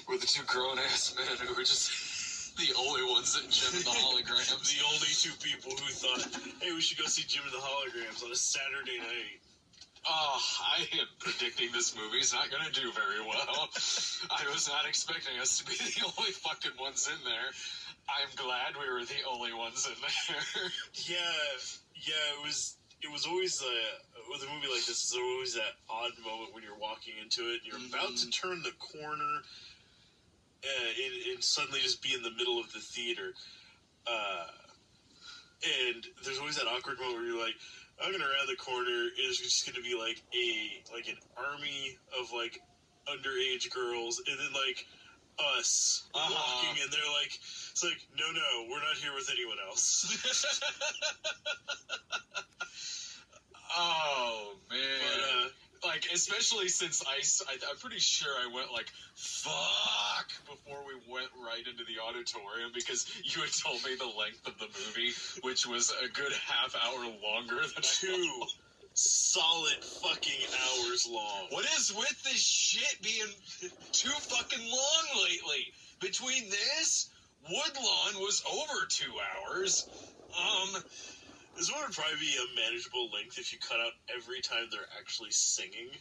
We're the two grown-ass men who were just the only ones in Gem and the Holograms. The only two people who thought, hey, we should go see Gem and the Holograms on a Saturday night. Oh, I am predicting this movie's not going to do very well. I was not expecting us to be the only fucking ones in there. I'm glad we were the only ones in there. Yeah, it was always, with a movie like this, there's always that odd moment when you're walking into it, and you're about to turn the corner, and suddenly just be in the middle of the theater. And there's always that awkward moment where you're like, I'm gonna round the corner. It's just gonna be like an army of like underage girls, and then like us walking, and they're like, it's like, no, we're not here with anyone else. Oh man! But, like, especially since I'm pretty sure I went like fuck before we went right into the auditorium, because you had told me the length of the movie, which was a good half hour longer than 2 solid fucking hours long. What is with this shit being too fucking long lately? Between this, Woodlawn was over 2 hours. This one would probably be a manageable length if you cut out every time they're actually singing.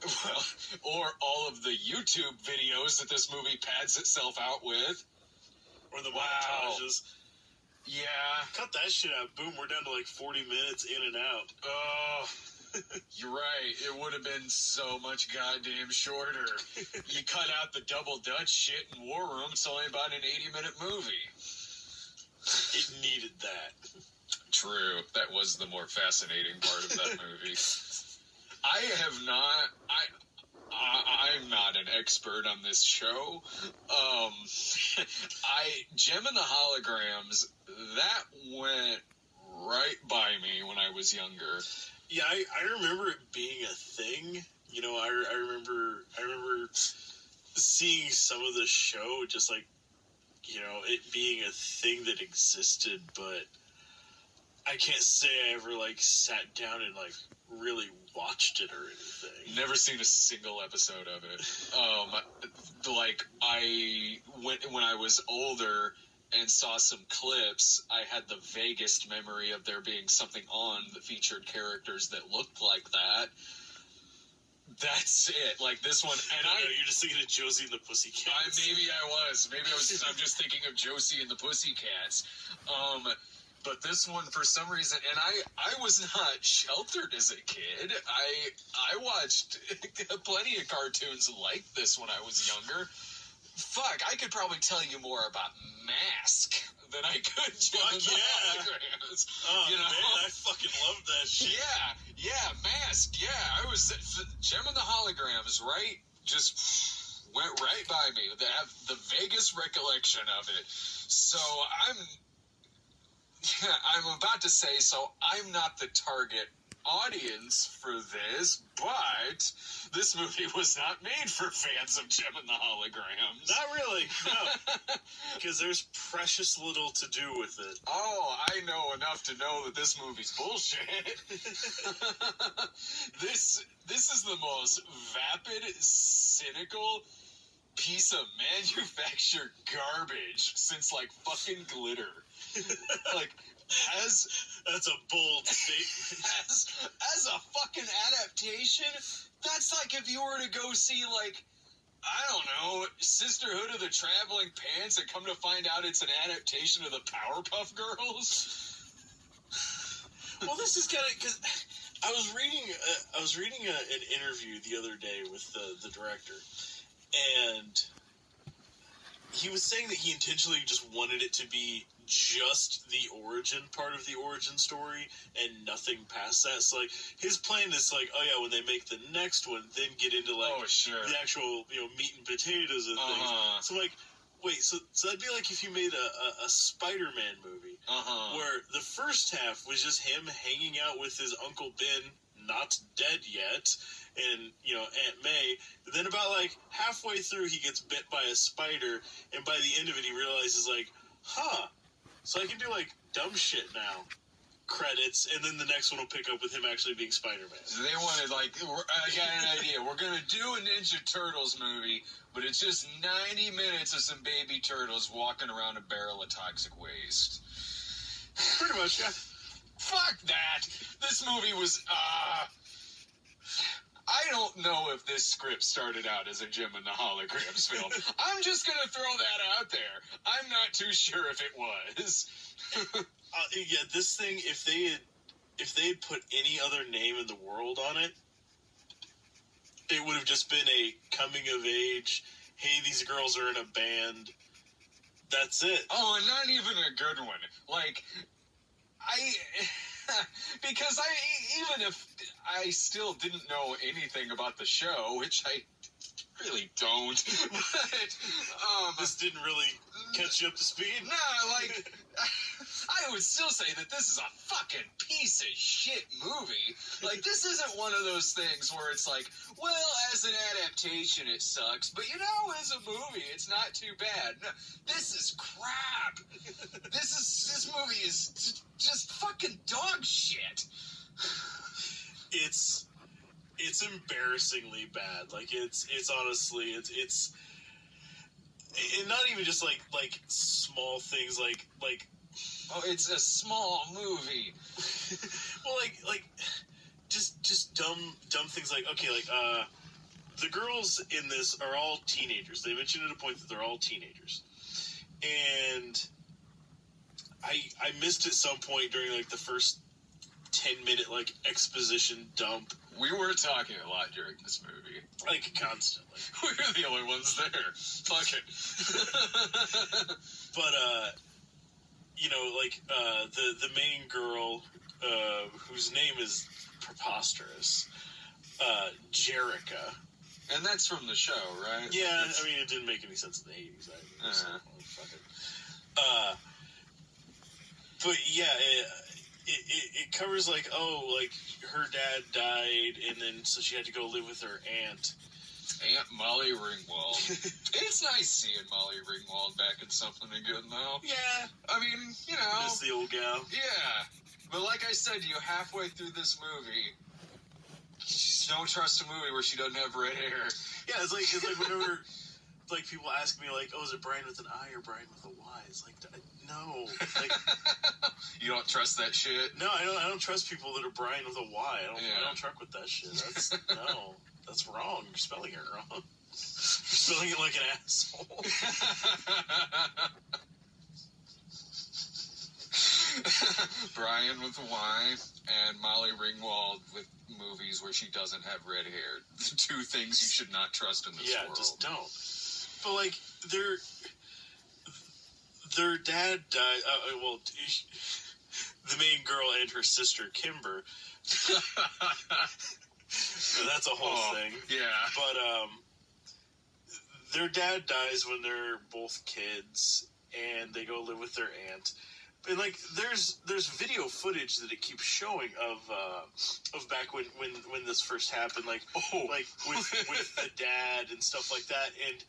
Well, or all of the YouTube videos that this movie pads itself out with. Or the montages. Yeah. Cut that shit out. Boom, we're down to like 40 minutes in and out. Oh, you're right. It would have been so much goddamn shorter. You cut out the double Dutch shit in War Room, it's only about an 80-minute movie. It needed that. True. That was the more fascinating part of that movie. I'm not an expert on this show. Gem and the Holograms, that went right by me when I was younger. Yeah, I remember it being a thing. You know, I remember seeing some of the show, just like, you know, it being a thing that existed, but I can't say I ever, like, sat down and, like, really watched it or anything. Never seen a single episode of it. Like, when I was older and saw some clips, I had the vaguest memory of there being something on that featured characters that looked like that. That's it. Like this one, and you're just thinking of Josie and the Pussycats. Maybe I was. I'm just thinking of Josie and the Pussycats. But this one, for some reason, and I was not sheltered as a kid. I watched plenty of cartoons like this when I was younger. Fuck, I could probably tell you more about Mask than I could Gem and the Holograms. Oh, you know? Man, I fucking love that shit. Yeah, Mask, yeah. I was Gem and the Holograms, right? Just went right by me. They have the vaguest recollection of it. So I'm about to say, so I'm not the target audience for this, but this movie was not made for fans of Gem and the Holograms. Not really, no. Because there's precious little to do with it. Oh, I know enough to know that this movie's bullshit. This is the most vapid, cynical piece of manufactured garbage since, like, fucking Glitter. Like, that's a bold statement. As a fucking adaptation, that's like if you were to go see, like, I don't know, Sisterhood of the Traveling Pants, and come to find out it's an adaptation of the Powerpuff Girls. Well, this is kind of because I was reading an interview the other day with the director, and he was saying that he intentionally just wanted it to be just the origin part of the origin story and nothing past that. So, like, his plan is like, oh yeah, when they make the next one, then get into like the actual, you know, meat and potatoes and things. So like, wait, so that'd be like if you made a Spider-Man movie where the first half was just him hanging out with his Uncle Ben, not dead yet, and, you know, Aunt May. Then about like halfway through, he gets bit by a spider, and by the end of it, he realizes like, so I can do like dumb shit now. credits, and then the next one will pick up with him actually being Spider-Man. So they wanted, like, I got an idea. We're going to do a Ninja Turtles movie, but it's just 90 minutes of some baby turtles walking around a barrel of toxic waste. Pretty much, yeah. Fuck that. This movie was, I don't know if this script started out as a Jim and the Holograms film. I'm just going to throw that out there. I'm not too sure if it was. Yeah, this thing, if they had put any other name in the world on it, it would have just been a coming of age, hey, these girls are in a band. That's it. Oh, and not even a good one. Like, because even if I still didn't know anything about the show, which I really don't, but, this didn't really catch you up to speed? No, like, I would still say that this is a fucking piece of shit movie. Like, this isn't one of those things where it's like, well, as an adaptation it sucks, but as a movie it's not too bad. No, this is crap. This movie is just fucking dog shit. It's embarrassingly bad. Like, it's honestly, it's not even just like small things like oh, it's a small movie. well, like just dumb things like, okay, like the girls in this are all teenagers. They mentioned at a point that they're all teenagers, and I missed at some point during like the first 10-minute like exposition dump. We were talking a lot during this movie. Like, constantly. We were the only ones there. Fuck it. But, the main girl, whose name is preposterous, Jerica. And that's from the show, right? Yeah, I mean, it didn't make any sense in the 80s either. So, fuck it. But, yeah, it covers, like, her dad died, and then so she had to go live with her aunt. Aunt Molly Ringwald. It's nice seeing Molly Ringwald back in something good, though. Yeah. I mean, Miss the old gal. Yeah. But like I said to you, halfway through this movie, don't trust a movie where she doesn't have red hair. Yeah, it's like whenever like people ask me like, oh, is it Brian with an I or Brian with a Y? It's like, no. Like, you don't trust that shit? No, I don't trust people that are Brian with a Y. I don't truck with that shit. That's no. That's wrong. You're spelling it wrong. You're spelling it like an asshole. Brian with a Y and Molly Ringwald with movies where she doesn't have red hair. The two things you should not trust in this world. Yeah, just don't. But, like, their dad died. The main girl and her sister, Kimber. That's a whole thing. Yeah. But, their dad dies when they're both kids, and they go live with their aunt. And like, there's video footage that it keeps showing of back when this first happened, like with the dad and stuff like that, and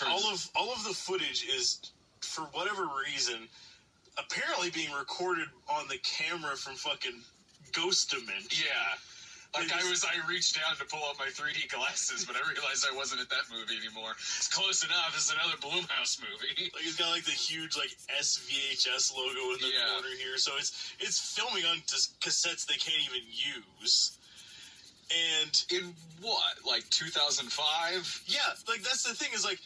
all of the footage is, for whatever reason, apparently being recorded on the camera from fucking Ghost Dimension. Yeah. Like, I reached down to pull out my 3D glasses, but I realized I wasn't at that movie anymore. It's close enough. It's another Blumhouse movie. Like, it's got, like, the huge, like, SVHS logo in the corner here. So it's filming on cassettes they can't even use. And in what? Like, 2005? Yeah. Like, that's the thing is, like,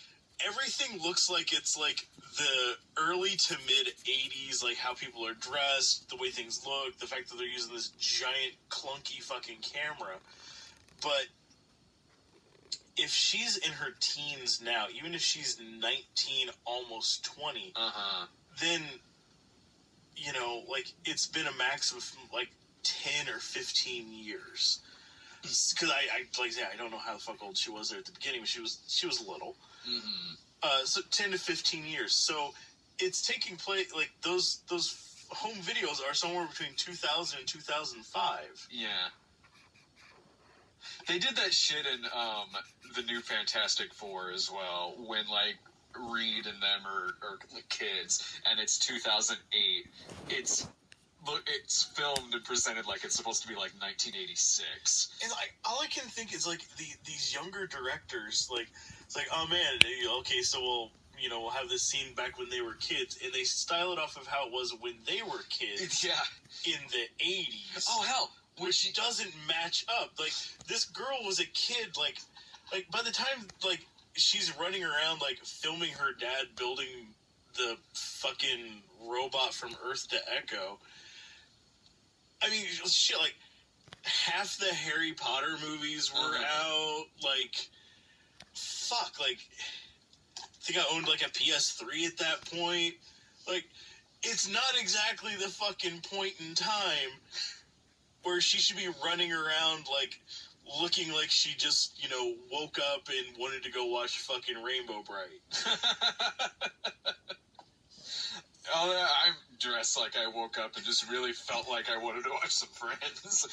everything looks like it's, like, the early to mid-'80s, like, how people are dressed, the way things look, the fact that they're using this giant, clunky fucking camera. But if she's in her teens now, even if she's 19, almost 20, then, like, it's been a max of, like, 10 or 15 years. Because I don't know how the fuck old she was there at the beginning, but she was little. Mm-hmm. So 10 to 15 years. So it's taking place, like, those home videos are somewhere between 2000 and 2005. Yeah. They did that shit in the new Fantastic Four as well, when, like, Reed and them are kids, and it's 2008. It's filmed and presented like it's supposed to be like 1986. And like all I can think is like these younger directors, like it's like, oh man, okay, so we'll have this scene back when they were kids, and they style it off of how it was when they were kids. Yeah. In the 80s. Oh hell, which doesn't match up. Like this girl was a kid. Like by the time like she's running around like filming her dad building the fucking robot from Earth to Echo. I mean, shit, like, half the Harry Potter movies were out, like, fuck, like, I think I owned, like, a PS3 at that point. Like, it's not exactly the fucking point in time where she should be running around, like, looking like she just, woke up and wanted to go watch fucking Rainbow Bright. I'm dressed like I woke up and just really felt like I wanted to watch some Friends.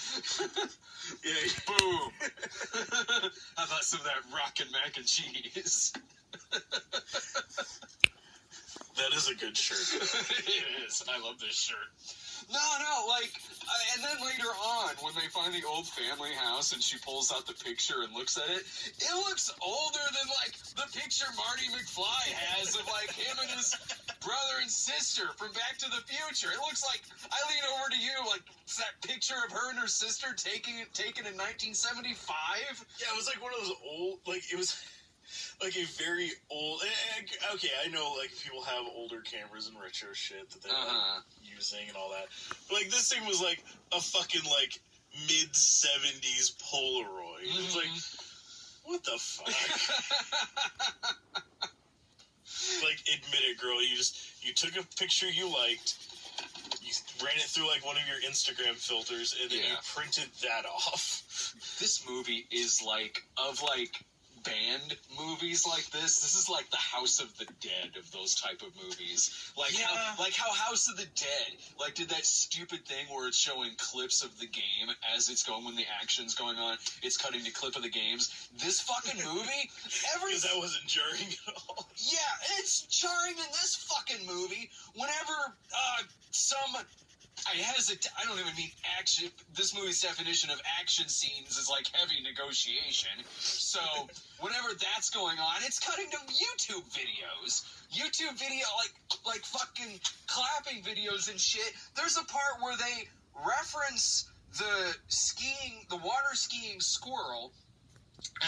Yeah, boom. How about some of that rockin' mac and cheese? That is a good shirt. It is. I love this shirt. No, like, and then later on, when they find the old family house and she pulls out the picture and looks at it, it looks older than, like, the picture Marty McFly has of, like, him and his brother and sister from Back to the Future. It looks like, I lean over to you, like, it's that picture of her and her sister taken in 1975? Yeah, it was like one of those old, like, it was like a very old, okay, I know, like, people have older cameras and retro shit that they're like, using and all that, but, like, this thing was like a fucking, like, mid-70s Polaroid. It's like, what the fuck? Like, admit it, girl, you took a picture you liked, you ran it through, like, one of your Instagram filters, and then you printed that off. This movie is, like, band movies like this is like the House of the Dead of those type of movies. Like how House of the Dead did that stupid thing where it's showing clips of the game as it's going when the action's going on. It's cutting to clip of the games. This fucking movie, because that wasn't jarring at all. Yeah, it's jarring in this fucking movie. Whenever I don't even mean action. This movie's definition of action scenes is like heavy negotiation. So whenever that's going on, it's cutting to YouTube videos. YouTube video, like fucking clapping videos and shit. There's a part where they reference the water skiing squirrel.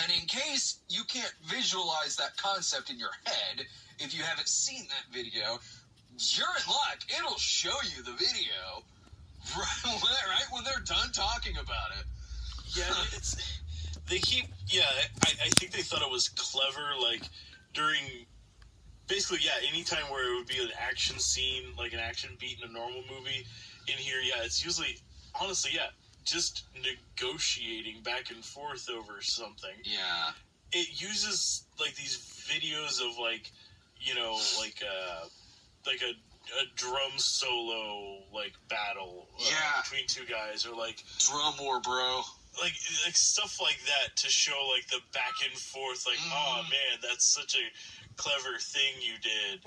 And in case you can't visualize that concept in your head, if you haven't seen that video, you're in luck. It'll show you the video right when they're done talking about it. Yeah, I think they thought it was clever, like, during, basically, anytime where it would be an action scene, like an action beat in a normal movie, in here, it's usually, honestly, just negotiating back and forth over something. Yeah. It uses, like, these videos of, like, like a drum solo, like, battle between two guys, or, like, drum war, bro. Like stuff like that to show, like, the back and forth, like, oh man, that's such a clever thing you did.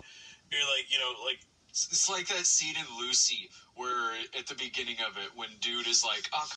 You're like, like, it's like that scene in Lucy where at the beginning of it, when dude is like, oh,